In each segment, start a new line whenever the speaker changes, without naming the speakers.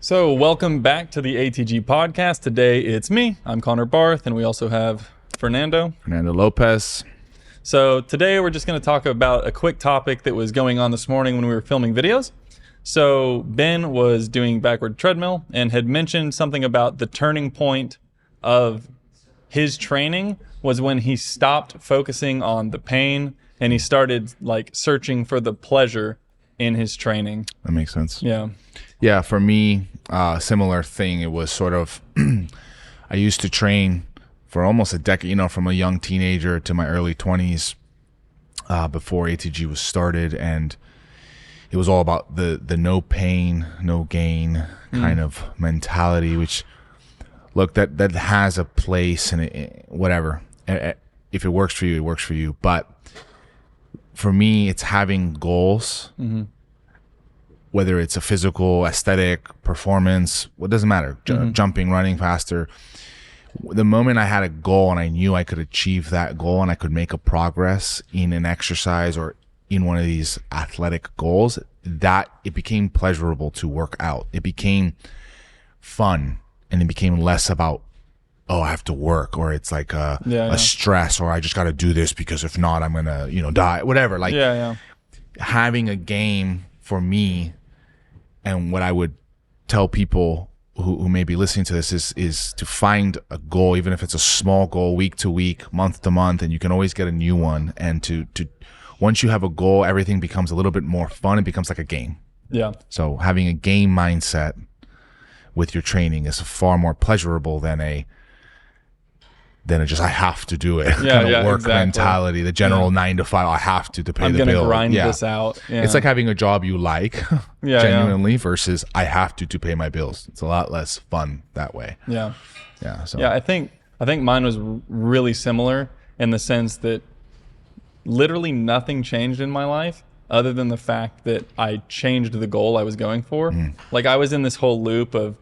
So welcome back to the ATG podcast. Today it's me, I'm Connor Barth, and we also have Fernando
Lopez.
So today we're just going to talk about a quick topic that was going on this morning when we were filming videos. So Ben was doing backward treadmill and had mentioned something about the turning point of his training was when he stopped focusing on the pain and he started like searching for the pleasure in his training.
That makes sense.
Yeah,
for me, similar thing. It was sort of, I used to train for almost a decade, from a young teenager to my early 20s before ATG was started. And it was all about the no pain, no gain kind of mentality, which, look, that has a place and whatever. If it works for you, it works for you. But for me, it's having goals. Whether it's a physical, aesthetic, performance, what doesn't matter, jumping, running faster. The moment I had a goal and I knew I could achieve that goal and I could make a progress in an exercise or in one of these athletic goals, that it became pleasurable to work out. It became fun and it became less about, oh, I have to work, or it's like a stress, or I just got to do this because if not, I'm going to, die, whatever. Like having a game for me, and what I would tell people who may be listening to this is to find a goal, even if it's a small goal, week to week, month to month, and you can always get a new one. And to once you have a goal, everything becomes a little bit more fun. It becomes like a game. Yeah. So having a game mindset with your training is far more pleasurable than a just I have to do it kind of work mentality. The general 9 to 5, I have to pay the bill. I'm gonna grind this out. Yeah. It's like having a job you like genuinely versus I have to pay my bills. It's a lot less fun that way. So
I think mine was really similar in the sense that literally nothing changed in my life other than the fact that I changed the goal I was going for. Like I was in this whole loop of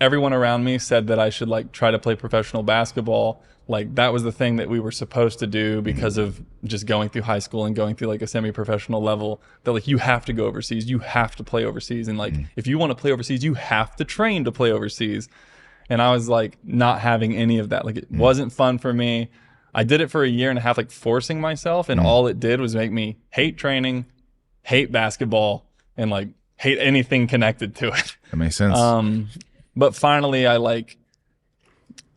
everyone around me said that I should like try to play professional basketball. Like that was the thing that we were supposed to do because of just going through high school and going through like a semi-professional level. That like you have to go overseas, you have to play overseas, and like if you want to play overseas, you have to train to play overseas. And I was like not having any of that. Like it wasn't fun for me. I did it for a year and a half, like forcing myself, and all it did was make me hate training, hate basketball, and like hate anything connected to it.
That makes sense.
But finally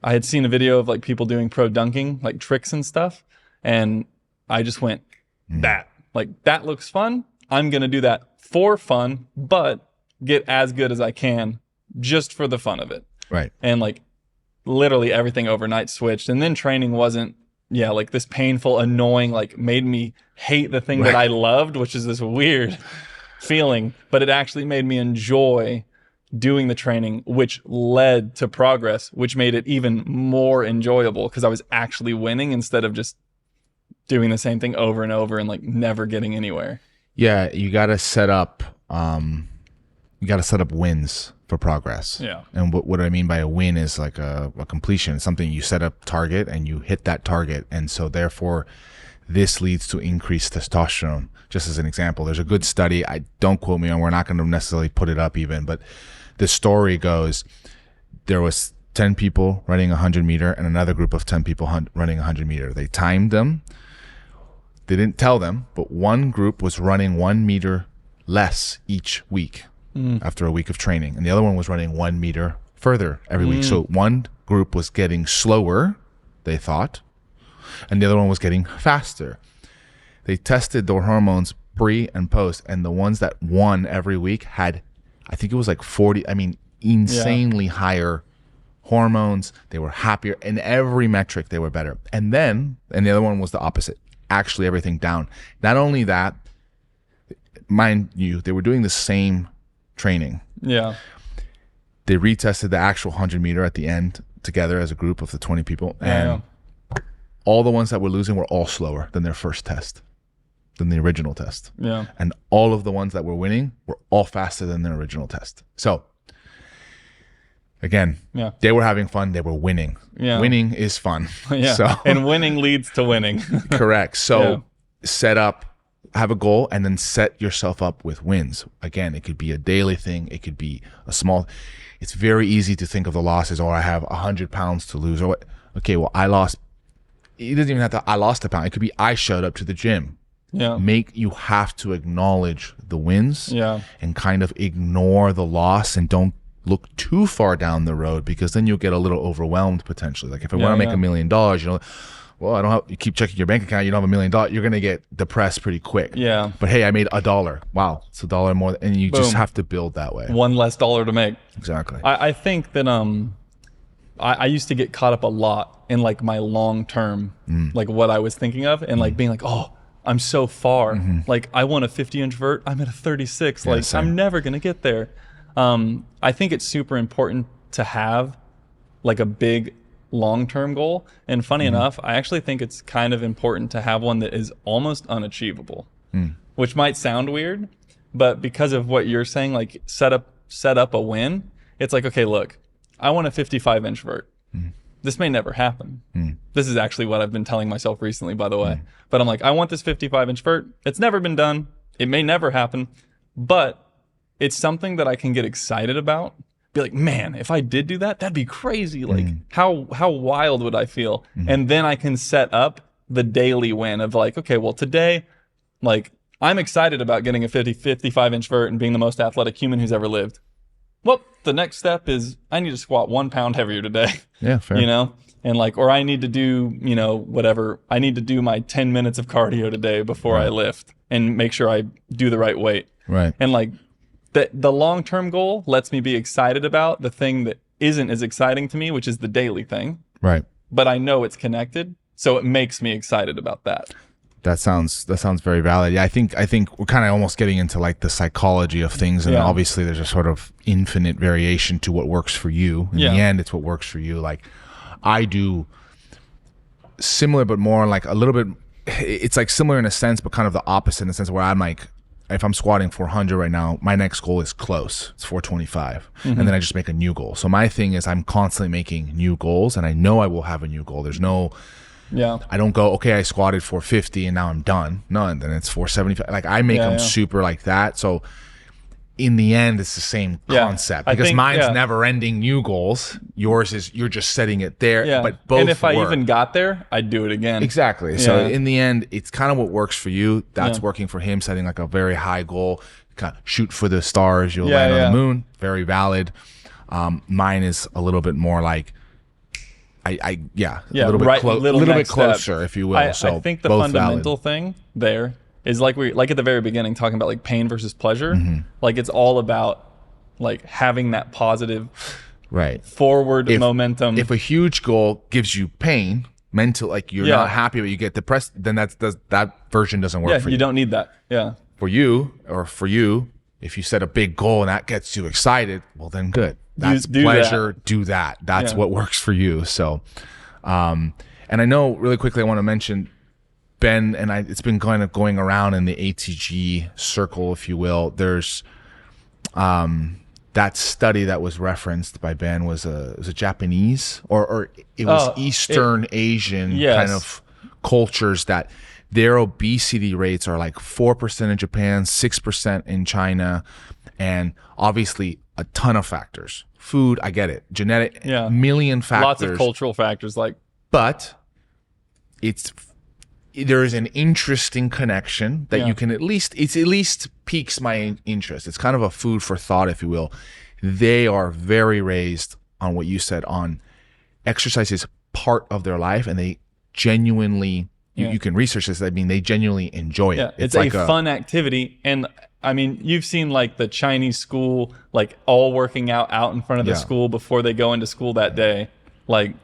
I had seen a video of like people doing pro dunking, like tricks and stuff. And I just went, that looks fun. I'm going to do that for fun, but get as good as I can just for the fun of it.
Right.
And like literally everything overnight switched. And then training wasn't, like this painful, annoying, like made me hate the thing that I loved, which is this weird feeling, but it actually made me enjoy doing the training, which led to progress, which made it even more enjoyable because I was actually winning instead of just doing the same thing over and over and like never getting anywhere.
Yeah, you got to set up wins for progress.
Yeah.
And what I mean by a win is like a completion, something you set up target and you hit that target. And so therefore this leads to increased testosterone. Just as an example, there's a good study. Don't quote me on, we're not going to necessarily put it up even, but the story goes, there was 10 people running 100 meter and another group of 10 people running 100 meter. They timed them. They didn't tell them, but one group was running 1 meter less each week after a week of training. And the other one was running 1 meter further every week. So one group was getting slower, they thought, and the other one was getting faster. They tested their hormones pre and post, and the ones that won every week had, I think it was like 40, insanely higher hormones. They were happier in every metric. They were better. And the other one was the opposite. Actually, everything down. Not only that, mind you, they were doing the same training.
Yeah.
They retested the actual 100 meter at the end together as a group of the 20 people. And all the ones that were losing were all slower than their first test, than the original test.
Yeah.
And all of the ones that were winning were all faster than their original test. So again, they were having fun. They were winning. Yeah. Winning is fun.
So, and winning leads to winning.
Correct. So set up have a goal and then set yourself up with wins. Again, it could be a daily thing. It could be a small. It's very easy to think of the losses. Or I have 100 pounds to lose. Or what? Okay, well, I lost. It doesn't even have to. I lost a pound. It could be I showed up to the gym.
Yeah.
You have to acknowledge the wins.
Yeah.
And kind of ignore the loss and don't look too far down the road, because then you'll get a little overwhelmed potentially. Like if I want to make $1 million, well, I don't have, you keep checking your bank account, you don't have $1 million, you're going to get depressed pretty quick.
Yeah.
But hey, I made $1. Wow. It's $1 more. And you just have to build that way.
One less dollar to make.
Exactly.
I think that I used to get caught up a lot in like my long term, like what I was thinking of, and like being like, oh, I'm so far. Like I want a 50-inch vert. I'm at a 36.
Yeah,
like
same.
I'm never going to get there. I think it's super important to have like a big long-term goal. And funny enough, I actually think it's kind of important to have one that is almost unachievable, which might sound weird, but because of what you're saying, like set up a win, it's like, okay, look, I want a 55-inch vert. This may never happen. This is actually what I've been telling myself recently, by the way. But I'm like, I want this 55-inch vert. It's never been done. It may never happen, but it's something that I can get excited about. Be like, man, if I did do that, that'd be crazy. Like how wild would I feel? And then I can set up the daily win of like, okay, well today, like I'm excited about getting a 55-inch vert and being the most athletic human who's ever lived. Well, the next step is I need to squat 1 pound heavier today.
Yeah, fair.
You know? And like, or I need to do, whatever. I need to do my 10 minutes of cardio today before I lift and make sure I do the right weight.
Right.
And like the long-term goal lets me be excited about the thing that isn't as exciting to me, which is the daily thing.
Right.
But I know it's connected. So it makes me excited about that.
That sounds very valid. Yeah, I think we're kind of almost getting into like the psychology of things, and obviously there's a sort of infinite variation to what works for you. In the end, it's what works for you. Like I do similar, but more like a little bit. It's like similar in a sense, but kind of the opposite in the sense where I'm like, if I'm squatting 400 right now, my next goal is close. It's 425, and then I just make a new goal. So my thing is I'm constantly making new goals, and I know I will have a new goal. There's no.
Yeah.
I don't go, okay, I squatted 450 and now I'm done. None. Then it's 475. Like I make them super like that. So in the end, it's the same concept, because mine's never ending new goals. Yours is you're just setting it there.
Yeah.
But both
and if I
work.
even got there, I'd do it again.
Exactly. So in the end, it's kind of what works for you. That's working for him, setting like a very high goal. Kind of shoot for the stars. You'll land on the moon. Very valid. Mine is a little bit more like, a little bit closer, if you will.
I think the fundamental thing there is like at the very beginning talking about like pain versus pleasure. Like it's all about like having that positive forward momentum.
If a huge goal gives you pain, mental, like you're not happy but you get depressed, then that version doesn't work for you.
You don't need that. Yeah.
For you, if you set a big goal and that gets you excited, well then good. That's pleasure. Do that. That's what works for you. So, and I know really quickly, I want to mention Ben and I, it's been kind of going around in the ATG circle, if you will. There's, that study that was referenced by Ben was a Japanese or it was Eastern Asian kind of cultures that their obesity rates are like 4% in Japan, 6% in China, and obviously a ton of factors. Food, I get it. Genetic, million factors.
Lots of cultural factors,
but there is an interesting connection that you can at least piques my interest. It's kind of a food for thought, if you will. They are very raised on what you said on exercise is part of their life, and they genuinely. You can research this. I mean, they genuinely enjoy it.
Yeah, it's like a fun activity. And I mean, you've seen like the Chinese school, like all working out in front of the school before they go into school that day. Like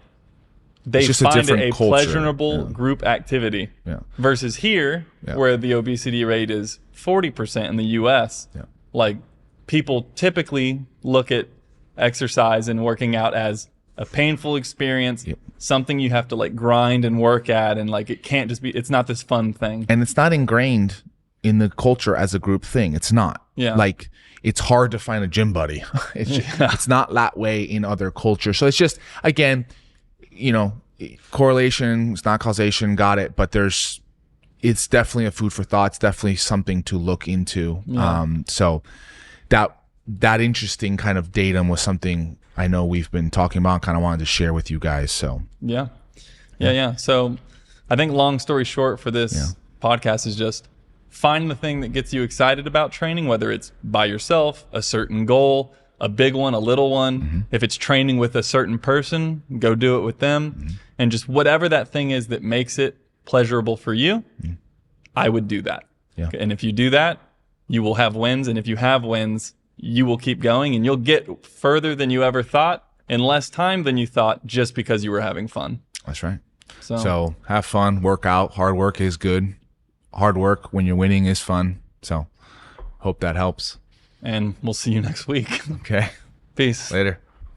they find it a pleasurable group activity versus here where the obesity rate is 40% in the US. Like people typically look at exercise and working out as a painful experience, something you have to like grind and work at, and like it can't just be. It's not this fun thing,
and it's not ingrained in the culture as a group thing. It's not. Like it's hard to find a gym buddy. It's not that way in other cultures. So it's just correlation is not causation. Got it. But there's it's definitely a food for thought. It's definitely something to look into.
Yeah.
So that interesting kind of datum was something I know we've been talking about, kind of wanted to share with you guys. So
Yeah. So I think long story short for this podcast is just find the thing that gets you excited about training, whether it's by yourself, a certain goal, a big one, a little one. If it's training with a certain person, go do it with them. And just whatever that thing is that makes it pleasurable for you, I would do that.
Yeah.
And if you do that, you will have wins. And if you have wins, you will keep going and you'll get further than you ever thought in less time than you thought just because you were having fun.
That's right.
So
So have fun, work out. Hard work is good. Hard work when you're winning is fun. So hope that helps.
and we'll see you next week.
Okay.
Peace.
Later.